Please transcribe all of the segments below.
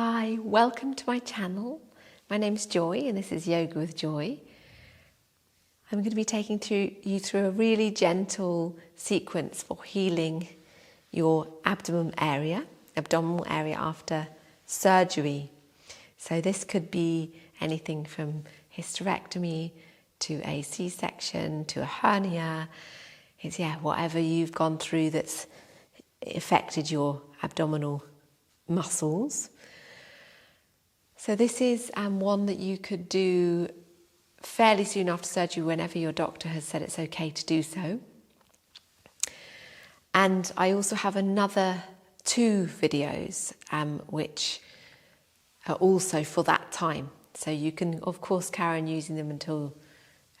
Hi, welcome to my channel. My name's Joy and this is Yoga with Joy. I'm going to be taking you through a really gentle sequence for healing your abdominal area after surgery. So this could be anything from hysterectomy to a c-section to a hernia. It's whatever you've gone through that's affected your abdominal muscles. So this is one that you could do fairly soon after surgery whenever your doctor has said it's okay to do so. And I also have another 2 videos which are also for that time. So you can of course carry on using them until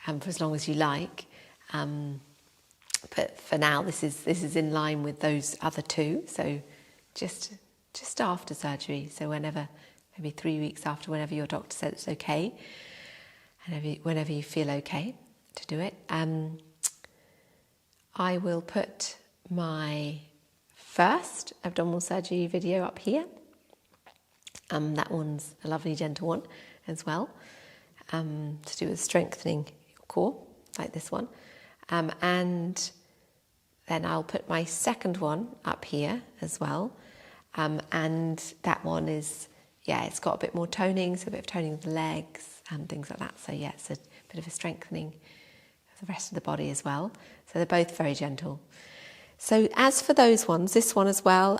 for as long as you like. But for now this is in line with those other 2. So just after surgery. So maybe 3 weeks after, whenever your doctor says it's okay, and whenever you feel okay to do it. I will put my first abdominal surgery video up here. That one's a lovely gentle one as well, to do with strengthening your core, like this one. And then I'll put my second one up here as well. And that one is, it's got a bit more toning, so a bit of toning of the legs and things like that. So it's a bit of a strengthening of the rest of the body as well. So they're both very gentle. So as for those ones, this one as well,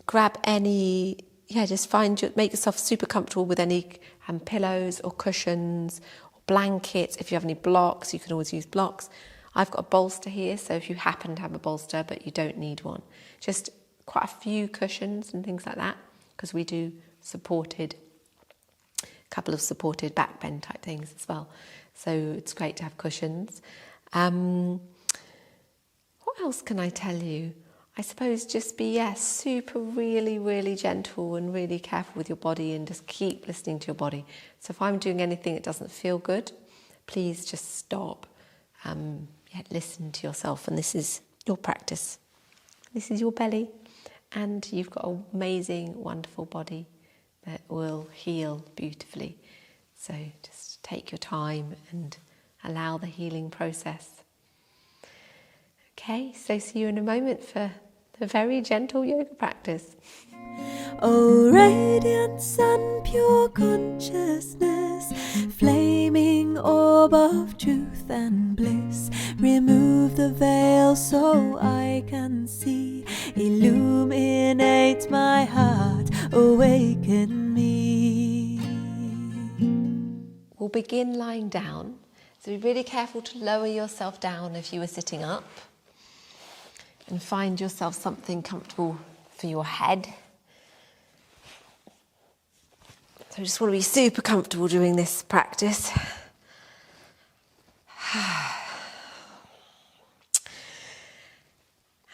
grab any, just make yourself super comfortable with any pillows or cushions or blankets. If you have any blocks, you can always use blocks. I've got a bolster here, so if you happen to have a bolster but you don't need one, just quite a few cushions and things like that, because we do a couple of supported backbend type things as well. So it's great to have cushions. What else can I tell you? I suppose just be, super really, really gentle and really careful with your body and just keep listening to your body. So if I'm doing anything that doesn't feel good, please just stop. Listen to yourself, and this is your practice. This is your belly, and you've got an amazing, wonderful body that will heal beautifully. So just take your time and allow the healing process. Okay, so see you in a moment for the very gentle yoga practice. Oh, radiant sun, pure consciousness, flaming orb of truth and bliss, remove the veil so I can see, illuminate my heart, awaken me. We'll begin lying down, so be really careful to lower yourself down if you were sitting up, and find yourself something comfortable for your head. So I just want to be super comfortable doing this practice.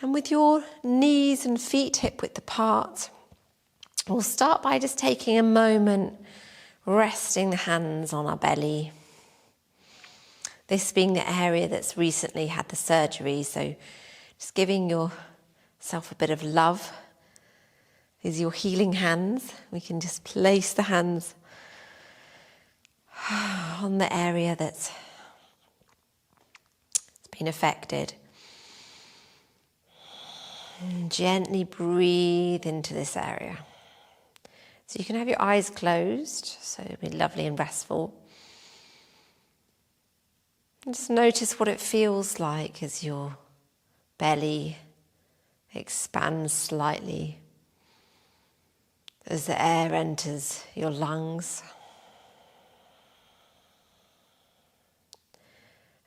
And with your knees and feet hip width apart, we'll start by just taking a moment, resting the hands on our belly. This being the area that's recently had the surgery, so just giving yourself a bit of love. These are your healing hands. We can just place the hands on the area that's been affected. And gently breathe into this area. So you can have your eyes closed, so it'll be lovely and restful. And just notice what it feels like as your belly expands slightly as the air enters your lungs.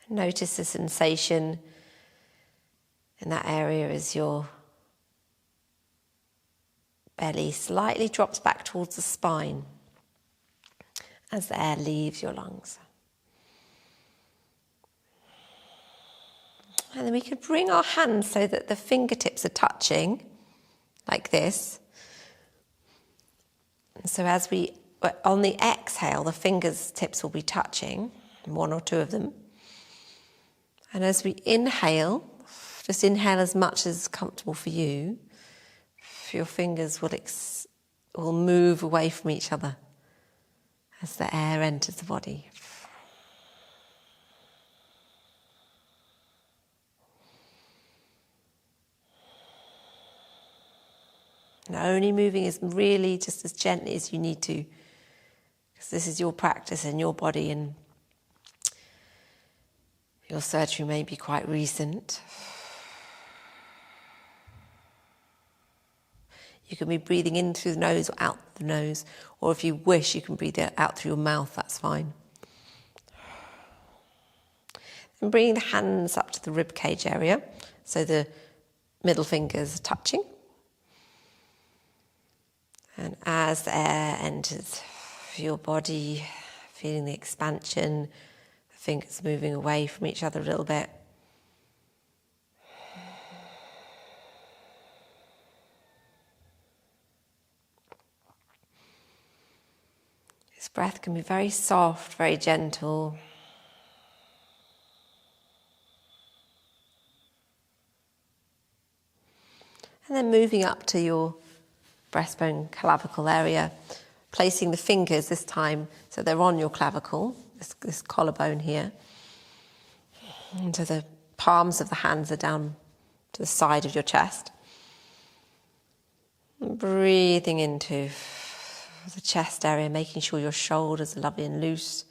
Notice the sensation in that area as your belly slightly drops back towards the spine as the air leaves your lungs. And then we could bring our hands so that the fingertips are touching, like this. And so on the exhale, the fingertips will be touching, 1 or 2 of them. And as we inhale, just inhale as much as is comfortable for you. Your fingers will will move away from each other as the air enters the body. And only moving is really just as gently as you need to, because this is your practice and your body, and your surgery may be quite recent. You can be breathing in through the nose or out the nose, or if you wish, you can breathe it out through your mouth, that's fine. And bringing the hands up to the rib cage area, so the middle fingers are touching. And as the air enters your body, feeling the expansion, the fingers moving away from each other a little bit. This breath can be very soft, very gentle. And then moving up to your breastbone clavicle area, placing the fingers this time so they're on your clavicle, this collarbone here. And so the palms of the hands are down to the side of your chest. And breathing into the chest area, making sure your shoulders are lovely and loose,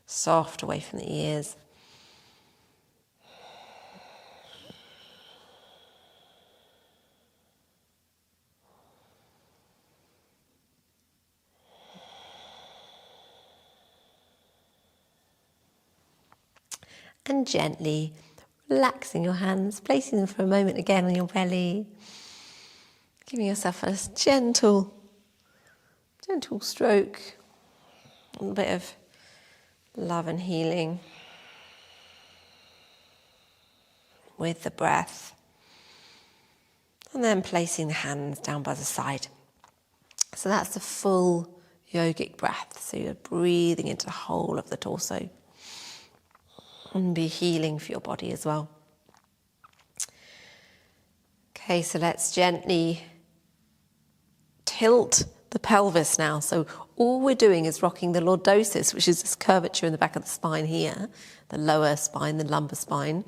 soft away from the ears. And gently relaxing your hands, placing them for a moment again on your belly, giving yourself a gentle stroke, a little bit of love and healing with the breath, and then placing the hands down by the side. So that's the full yogic breath, so you're breathing into the whole of the torso. And be healing for your body as well. Okay, so let's gently tilt the pelvis now. So all we're doing is rocking the lordosis, which is this curvature in the back of the spine here, the lower spine, the lumbar spine.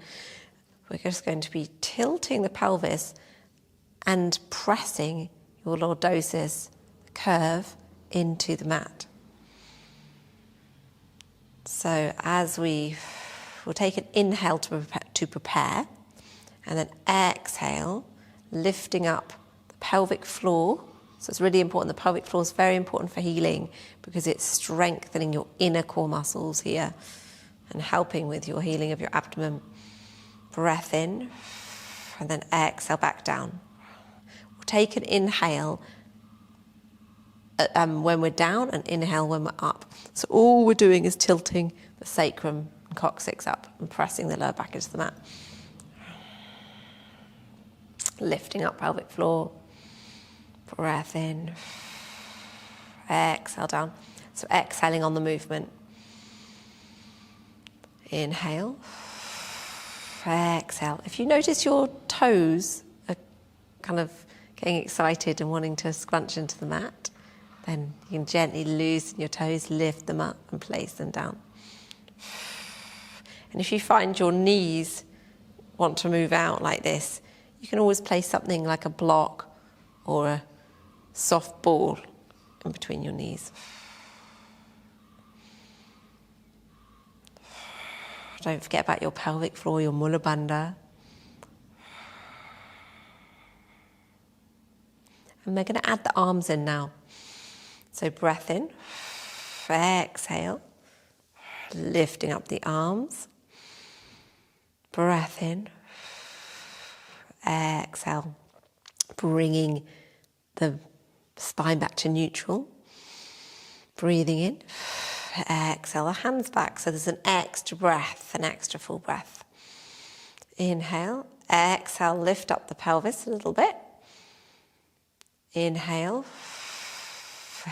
We're just going to be tilting the pelvis and pressing your lordosis curve into the mat. So as we'll take an inhale to prepare, and then exhale, lifting up the pelvic floor. So it's really important. The pelvic floor is very important for healing because it's strengthening your inner core muscles here and helping with your healing of your abdomen. Breath in, and then exhale back down. We'll take an inhale when we're down and inhale when we're up. So all we're doing is tilting the sacrum and coccyx up and pressing the lower back into the mat. Lifting up pelvic floor. Breath in. Exhale down. So exhaling on the movement. Inhale. Exhale. If you notice your toes are kind of getting excited and wanting to scrunch into the mat, then you can gently loosen your toes, lift them up and place them down. And if you find your knees want to move out like this, you can always place something like a block or a soft ball in between your knees. Don't forget about your pelvic floor, your mula bandha. And we're going to add the arms in now. So breath in, exhale, lifting up the arms. Breath in, exhale, bringing the spine back to neutral. Breathing in, exhale, the hands back, so there's an extra breath, an extra full breath. Inhale, exhale, lift up the pelvis a little bit. Inhale,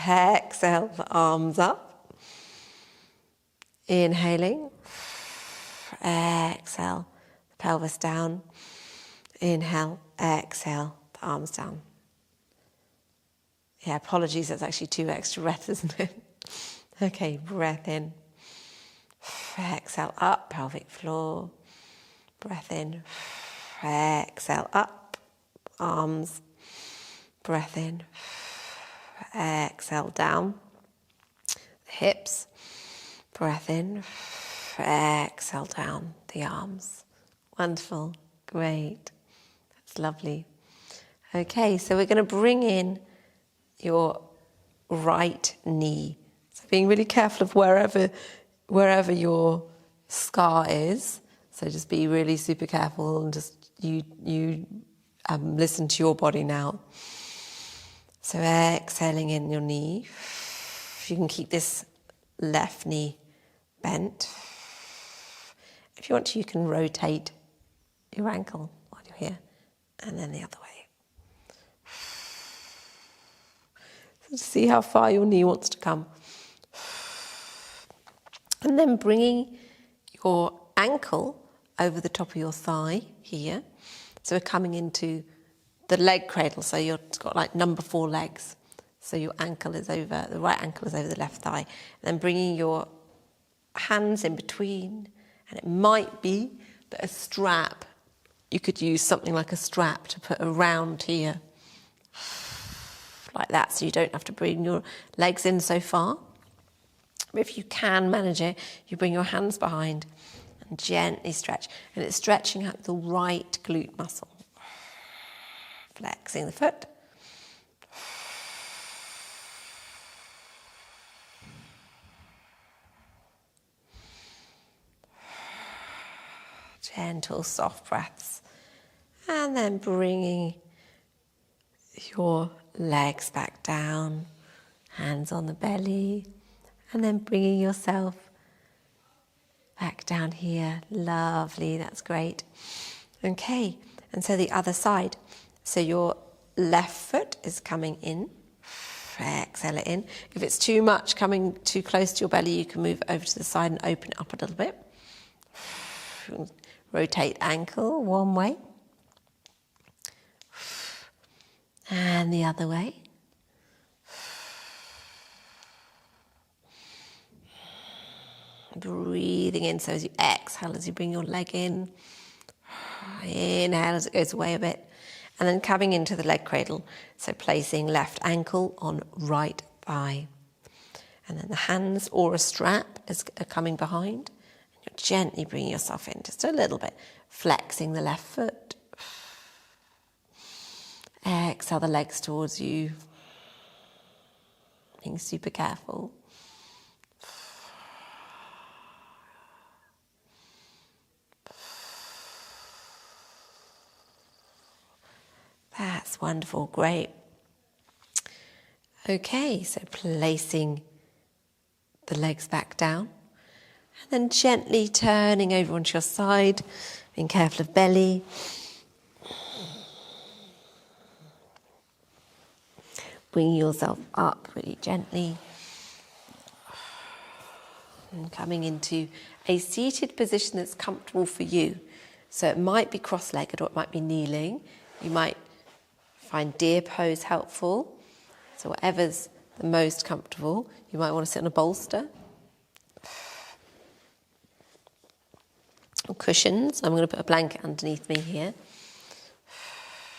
exhale, the arms up. Inhaling, exhale, the pelvis down. Inhale, exhale, the arms down. Yeah, apologies, that's actually 2 extra breaths, isn't it? Okay, breath in. Exhale up, pelvic floor. Breath in. Exhale up, arms. Breath in. Exhale down. Hips. Breath in. Exhale down the arms. Wonderful. Great. That's lovely. Okay, so we're going to bring in your right knee. So being really careful of wherever your scar is. So just be really super careful and just you listen to your body now. So exhaling in your knee. You can keep this left knee bent. If you want to, you can rotate your ankle while you're here, and then the other way. So see how far your knee wants to come. And then bringing your ankle over the top of your thigh here. So we're coming into the leg cradle. So you've got like number 4 legs. So your ankle is over, the right ankle is over the left thigh. And then bringing your hands in between. And it might be that a strap, you could use something like a strap to put around here. Like that, so you don't have to bring your legs in so far. But if you can manage it, you bring your hands behind and gently stretch. And it's stretching out the right glute muscle. Flexing the foot. Gentle, soft breaths. And then bringing your legs back down, hands on the belly, and then bringing yourself back down here. Lovely, that's great. Okay, and so the other side. So your left foot is coming in. Exhale it in. If it's too much, coming too close to your belly, you can move over to the side and open it up a little bit. Rotate ankle one way. And the other way. Breathing in, so as you exhale, as you bring your leg in. Inhale as it goes away a bit. And then coming into the leg cradle. So placing left ankle on right thigh. And then the hands or a strap are coming behind. And you're gently bringing yourself in, just a little bit. Flexing the left foot. Exhale the legs towards you. Being super careful. That's wonderful, great. Okay, so placing the legs back down. And then gently turning over onto your side, being careful of belly. Bringing yourself up really gently. And coming into a seated position that's comfortable for you. So it might be cross-legged or it might be kneeling. You might find deer pose helpful. So whatever's the most comfortable. You might want to sit on a bolster. Or cushions. I'm going to put a blanket underneath me here.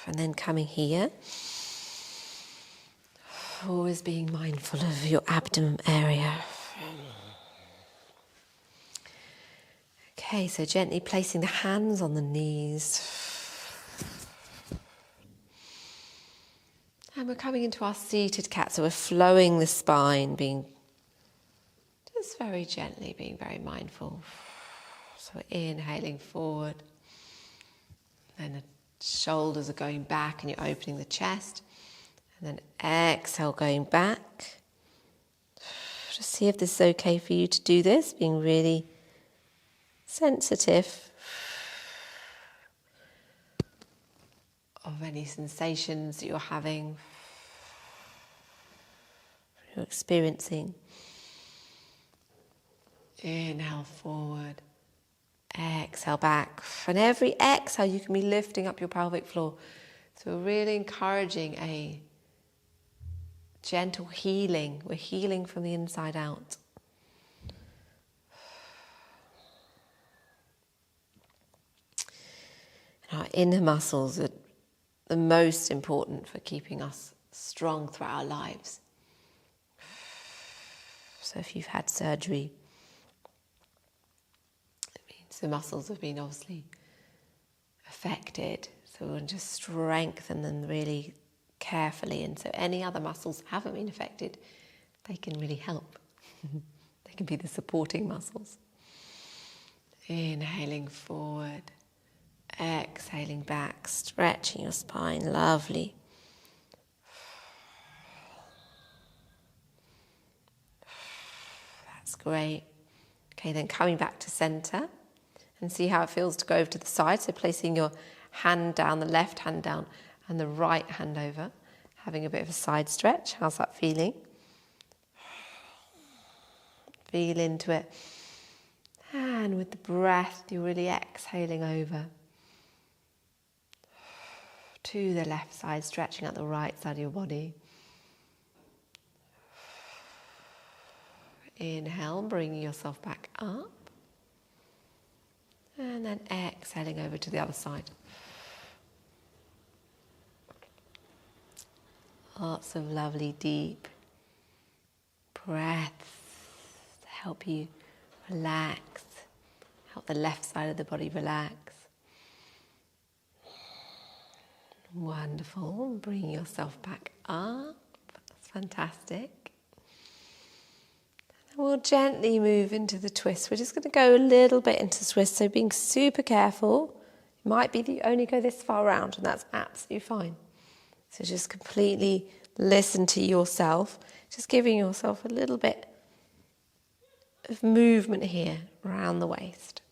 And then coming here. Always being mindful of your abdomen area. Okay, so gently placing the hands on the knees. And we're coming into our seated cat, so we're flowing the spine, being just very gently, being very mindful. So we're inhaling forward. Then the shoulders are going back and you're opening the chest. And then exhale, going back. Just see if this is okay for you to do this, being really sensitive of any sensations that you're having, you're experiencing. Inhale forward, exhale back. And every exhale, you can be lifting up your pelvic floor. So we're really encouraging a gentle healing. We're healing from the inside out. Our inner muscles are the most important for keeping us strong throughout our lives. So if you've had surgery, it means the muscles have been obviously affected. So we'll just strengthen them really carefully. And so any other muscles haven't been affected, they can really help. They can be the supporting muscles. Inhaling forward. Exhaling back, stretching your spine, lovely. That's great. Okay, then coming back to center and see how it feels to go over to the side. So placing your hand down, the left hand down and the right hand over, having a bit of a side stretch. How's that feeling? Feel into it. And with the breath, you're really exhaling over to the left side, stretching out the right side of your body. Inhale, bringing yourself back up. And then exhaling over to the other side. Lots of lovely deep breaths to help you relax, help the left side of the body relax. Wonderful. Bring yourself back up. That's fantastic. And we'll gently move into the twist. We're just going to go a little bit into twist, so being super careful. It might be that you only go this far around, and that's absolutely fine. So just completely listen to yourself, just giving yourself a little bit of movement here around the waist.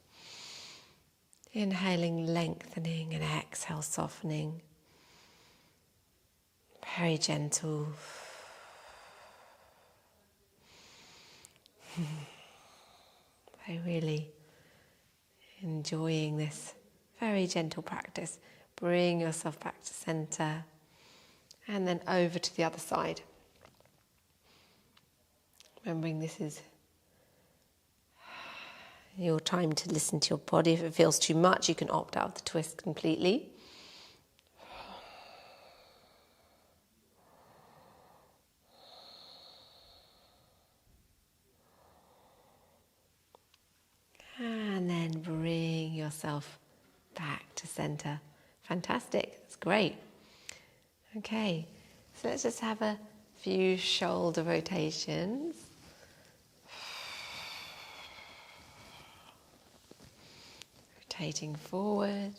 Inhaling, lengthening, and exhale, softening. Very gentle. I'm really enjoying this very gentle practice. Bring yourself back to center and then over to the other side. Remembering this is your time to listen to your body. If it feels too much, you can opt out of the twist completely. And then bring yourself back to center. Fantastic, that's great. Okay, so let's just have a few shoulder rotations. Rotating forward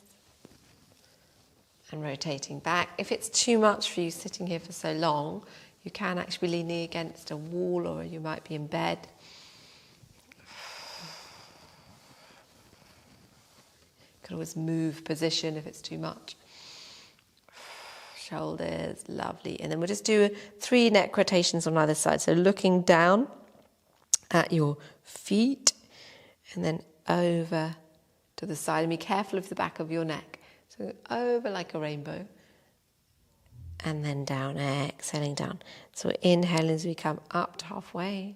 and rotating back. If it's too much for you sitting here for so long, you can actually be leaning against a wall, or you might be in bed. You can always move position if it's too much. Shoulders, lovely. And then we'll just do 3 neck rotations on either side. So looking down at your feet and then over to the side. And be careful of the back of your neck. So over like a rainbow. And then down, exhaling down. So inhaling as we come up to halfway.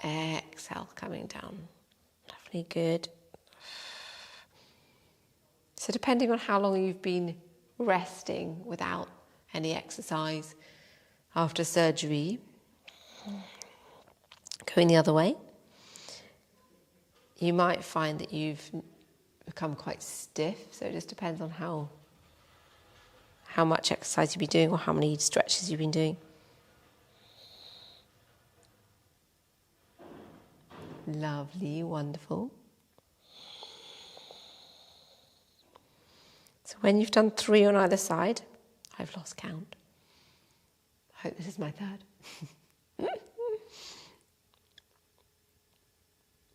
Exhale, coming down. Lovely, good. So depending on how long you've been resting without any exercise after surgery, going the other way, you might find that you've become quite stiff. So it just depends on how much exercise you've been doing or how many stretches you've been doing. Lovely, wonderful. So when you've done 3 on either side, I've lost count. I hope this is my 3rd.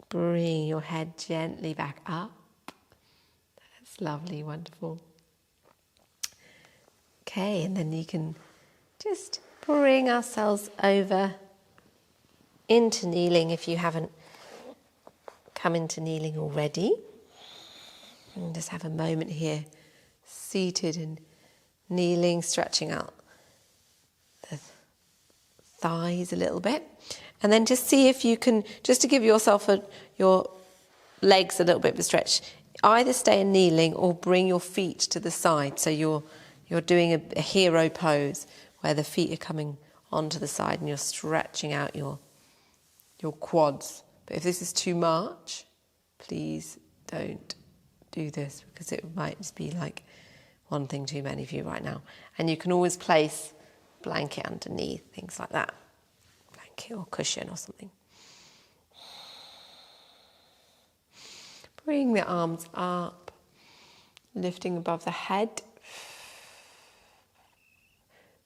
Bring your head gently back up. That's lovely, wonderful. Okay, and then you can just bring ourselves over into kneeling if you haven't come into kneeling already. And just have a moment here, seated and kneeling, stretching out thighs a little bit. And then just see if you can, just to give yourself your legs a little bit of a stretch, either stay in kneeling or bring your feet to the side. So you're doing a hero pose where the feet are coming onto the side and you're stretching out your quads. But if this is too much, please don't do this, because it might just be like one thing too many for you right now. And you can always place blanket underneath, things like that. Blanket or cushion or something. Bring the arms up, lifting above the head.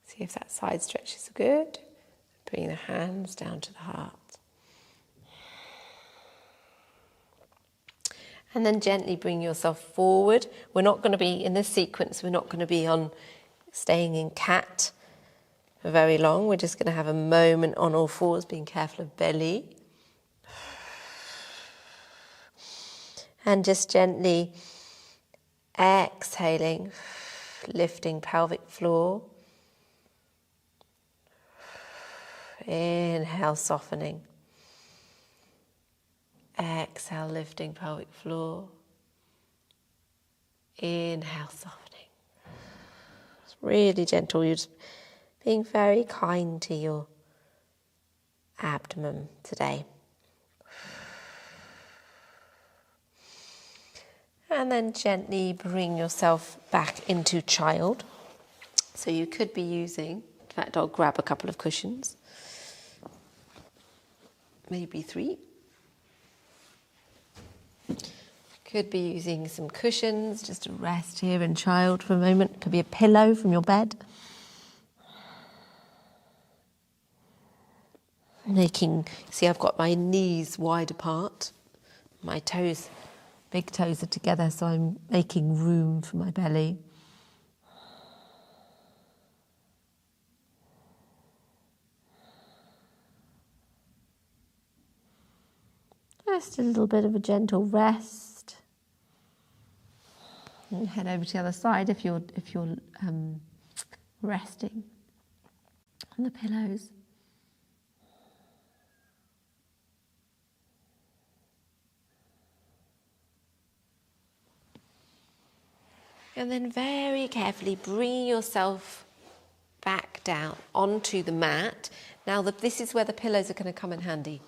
See if that side stretch is good. Bring the hands down to the heart. And then gently bring yourself forward. We're not going to be, in this sequence, we're not going to be staying in cat for very long. We're just going to have a moment on all fours, being careful of belly. And just gently exhaling, lifting pelvic floor. Inhale, softening. Exhale, lifting pelvic floor. Inhale, softening. It's really gentle. You're just being very kind to your abdomen today. And then gently bring yourself back into child. So you could be using, in fact, I'll grab a couple of cushions. Maybe 3. Could be using some cushions just to rest here in child for a moment. Could be a pillow from your bed. See, I've got my knees wide apart. My toes, big toes are together, so I'm making room for my belly. Just a little bit of a gentle rest. And head over to the other side if you're resting on the pillows. And then very carefully bring yourself back down onto the mat. Now this is where the pillows are going to come in handy.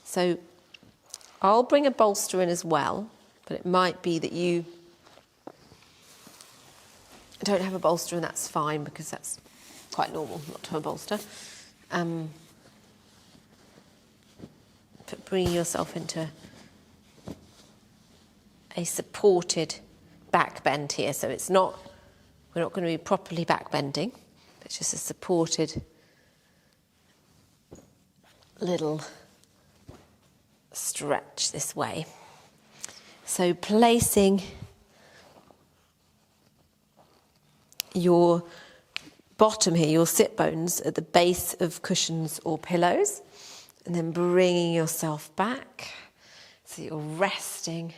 So I'll bring a bolster in as well, but it might be that you don't have a bolster, and that's fine, because that's quite normal not to have a bolster. But bring yourself into a supported back bend here. So we're not going to be properly back bending. It's just a supported little stretch this way. So placing your bottom here, your sit bones, at the base of cushions or pillows, and then bringing yourself back. So you're resting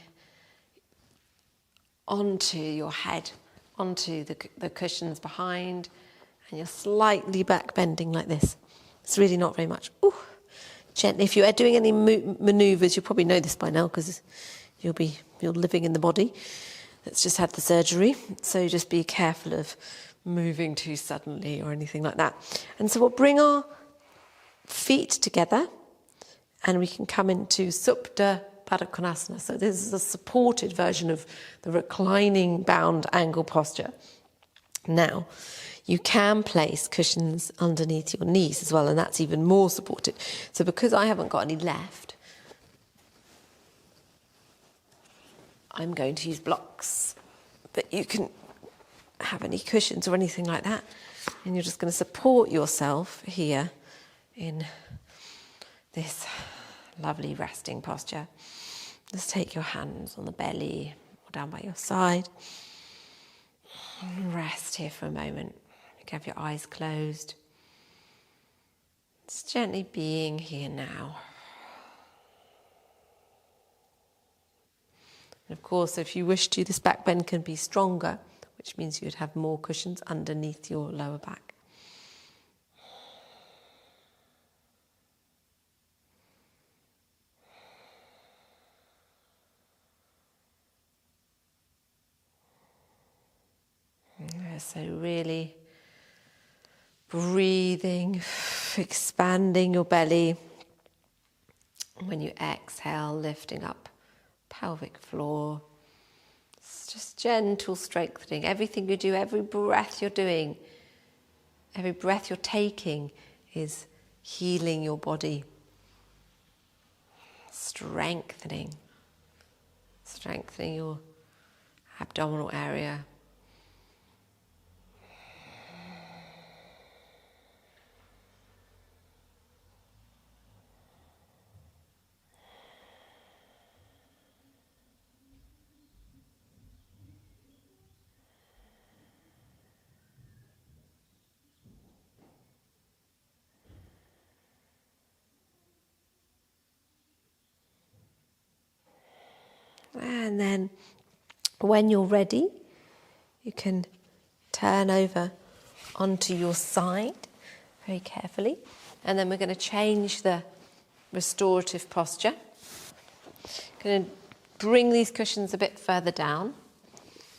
onto your head, onto the cushions behind, and you're slightly back bending like this. It's really not very much. Ooh. Gently. If you are doing any manoeuvres, you probably know this by now, because you're living in the body that's just had the surgery. So just be careful of moving too suddenly or anything like that. And so we'll bring our feet together, and we can come into Supta Baddha Konasana. So this is a supported version of the reclining bound angle posture. Now, you can place cushions underneath your knees as well, and that's even more supported. So because I haven't got any left, I'm going to use blocks. But you can have any cushions or anything like that, and you're just going to support yourself here in this lovely resting posture. Just take your hands on the belly or down by your side. And rest here for a moment. You can have your eyes closed. Just gently being here now. And of course, if you wish to, this back bend can be stronger, which means you'd have more cushions underneath your lower back. So really breathing, expanding your belly. When you exhale, lifting up pelvic floor. It's just gentle strengthening. Everything you do, every breath you're doing, every breath you're taking is healing your body. Strengthening your abdominal area. And then when you're ready, you can turn over onto your side very carefully. And then we're going to change the restorative posture. Going to bring these cushions a bit further down.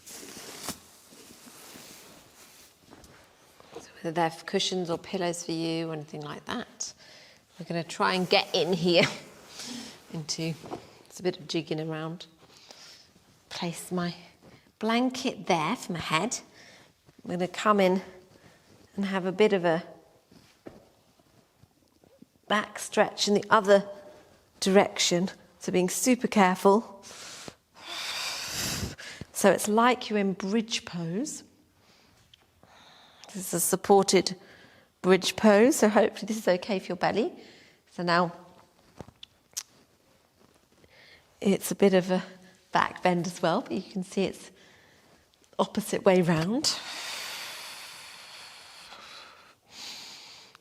So whether they're cushions or pillows for you or anything like that. We're going to try and get in here into, it's a bit of jigging around. Place my blanket there for my head. I'm going to come in and have a bit of a back stretch in the other direction. So being super careful. So it's like you're in bridge pose. This is a supported bridge pose. So hopefully this is okay for your belly. So now it's a bit of a back bend as well, but you can see it's opposite way round.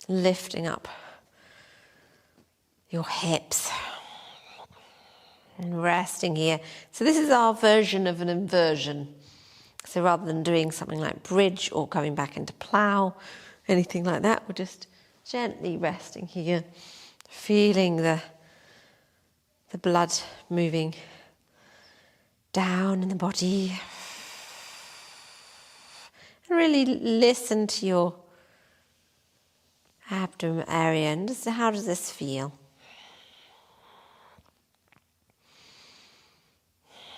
Lifting up your hips and resting here. So this is our version of an inversion. So rather than doing something like bridge or coming back into plow, anything like that, we're just gently resting here, feeling the blood moving down in the body. And really listen to your abdomen area and just how does this feel?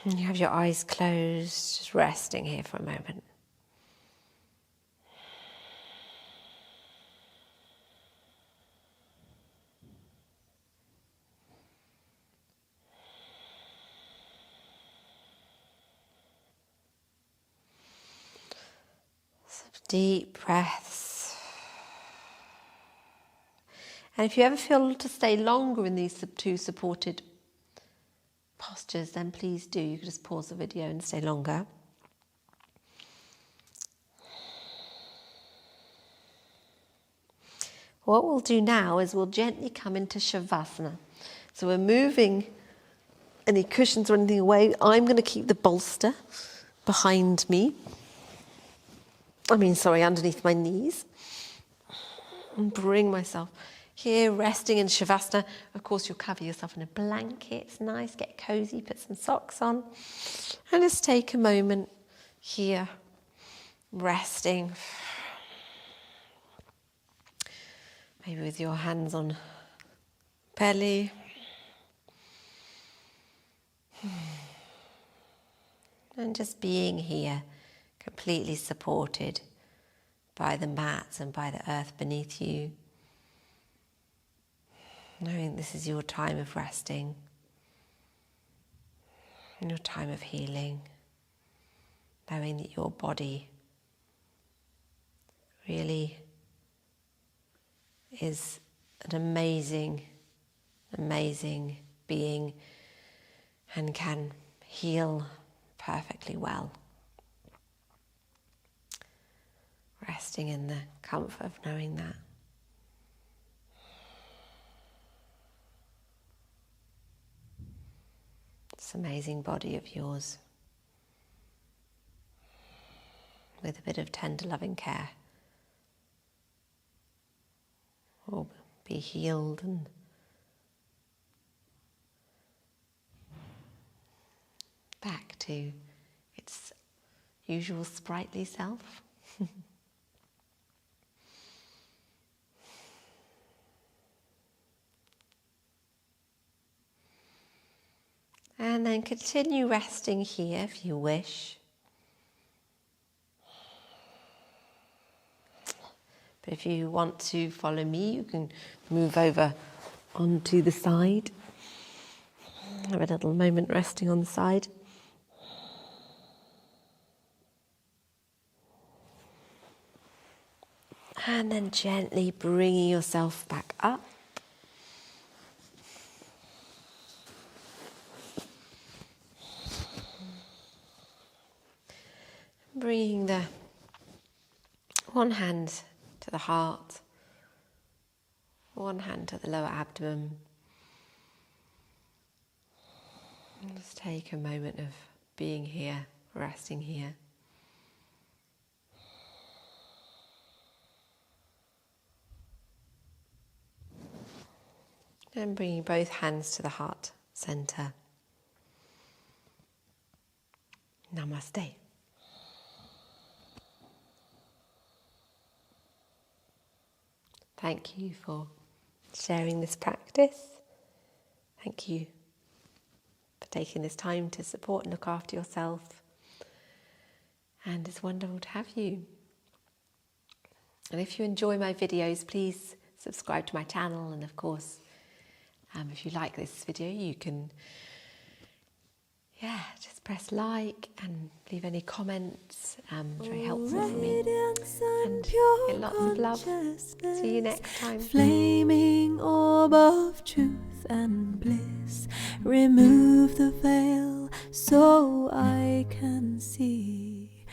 And you have your eyes closed, just resting here for a moment. Some deep breaths. And if you ever feel to stay longer in these two supported postures, then please do. You can just pause the video and stay longer. What we'll do now is we'll gently come into Shavasana. So we're moving any cushions or anything away. I'm going to keep the bolster behind me. Underneath my knees. And bring myself here, resting in Shavasana. Of course, you'll cover yourself in a blanket. It's nice, get cozy, put some socks on. And just take a moment here, resting. Maybe with your hands on belly. And just being here, completely supported by the mat and by the earth beneath you. Knowing this is your time of resting, and your time of healing. Knowing that your body really is an amazing, amazing being and can heal perfectly well. Resting in the comfort of knowing that. This amazing body of yours with a bit of tender loving care will be healed and back to its usual sprightly self. And then continue resting here if you wish. But if you want to follow me, you can move over onto the side. Have a little moment resting on the side. And then gently bringing yourself back up. Bringing the one hand to the heart, one hand to the lower abdomen. And just take a moment of being here, resting here. And bringing both hands to the heart center. Namaste. Thank you for sharing this practice. Thank you for taking this time to support and look after yourself. And it's wonderful to have you. And if you enjoy my videos, please subscribe to my channel. And of course, if you like this video, you can just press like and leave any comments. It's very helpful for me. And get lots of love. See you next time. Flaming orb of truth and bliss, remove the veil so I can see.